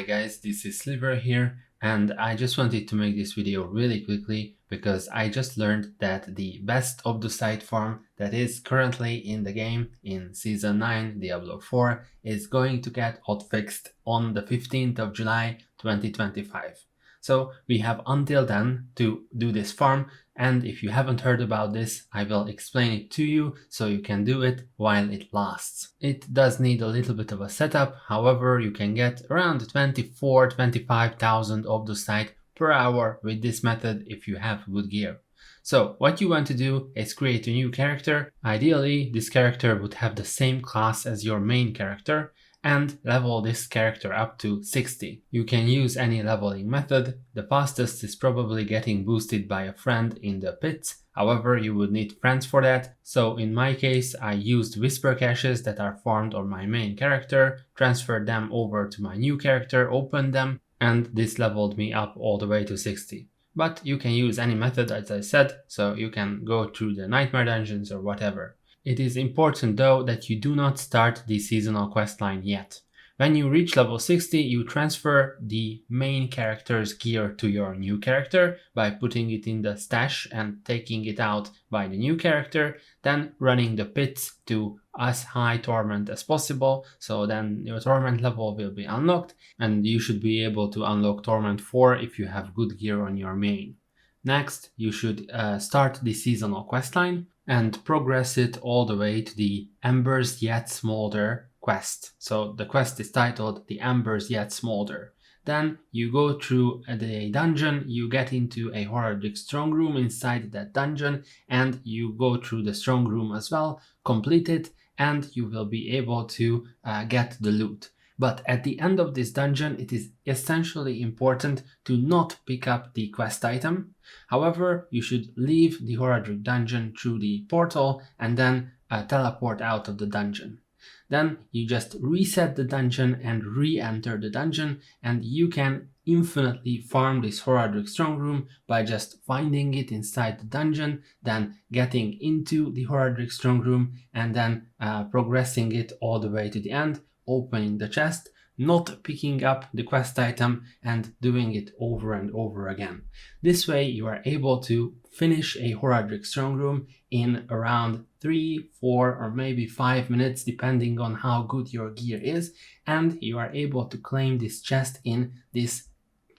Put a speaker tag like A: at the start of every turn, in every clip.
A: Hi guys, this is Sliver here, and I just wanted to make this video really quickly because I just learned that the best Obducite farm that is currently in the game in Season 9 Diablo 4 is going to get hotfixed on the 15th of July 2025. So we have until then to do this farm, and if you haven't heard about this, I will explain it to you so you can do it while it lasts. It does need a little bit of a setup, however you can get around 24,000-25,000 Obducite per hour with this method if you have good gear. So what you want to do is create a new character. Ideally this character would have the same class as your main character, and level this character up to 60. You can use any leveling method. The fastest is probably getting boosted by a friend in the pits, however you would need friends for that, so in my case I used whisper caches that are farmed on my main character, transferred them over to my new character, opened them, and this leveled me up all the way to 60. But you can use any method as I said, so you can go through the nightmare dungeons or whatever. It is important though that you do not start the seasonal questline yet. When you reach level 60, you transfer the main character's gear to your new character by putting it in the stash and taking it out by the new character, then running the pits to as high torment as possible, so then your torment level will be unlocked and you should be able to unlock torment 4 if you have good gear on your main. Next, you should start the seasonal questline and progress it all the way to the Embers Yet Smolder quest. So the quest is titled The Embers Yet Smolder. Then you go through the dungeon, you get into a Horrific strong room inside that dungeon, and you go through the strong room as well, complete it, and you will be able to get the loot. But at the end of this dungeon, it is essentially important to not pick up the quest item. However, you should leave the Horrific dungeon through the portal and then teleport out of the dungeon. Then you just reset the dungeon and re-enter the dungeon, and you can infinitely farm this Horrific strong room by just finding it inside the dungeon, then getting into the Horrific strong room, and then progressing it all the way to the end, opening the chest, not picking up the quest item, and doing it over and over again. This way you are able to finish a Horrific strong room in around 3, 4 or maybe 5 minutes depending on how good your gear is, and you are able to claim this chest in this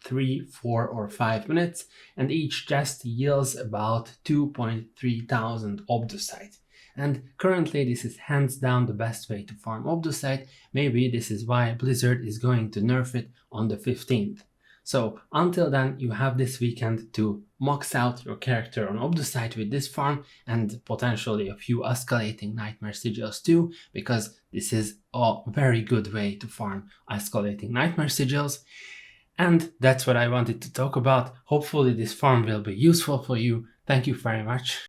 A: 3, 4 or 5 minutes, and each chest yields about 2,300 Obducite. And currently this is hands down the best way to farm Obducite. Maybe this is why Blizzard is going to nerf it on the 15th. So until then you have this weekend to max out your character on Obducite with this farm, and potentially a few escalating nightmare sigils too, because this is a very good way to farm escalating nightmare sigils. And that's what I wanted to talk about. Hopefully this farm will be useful for you. Thank you very much.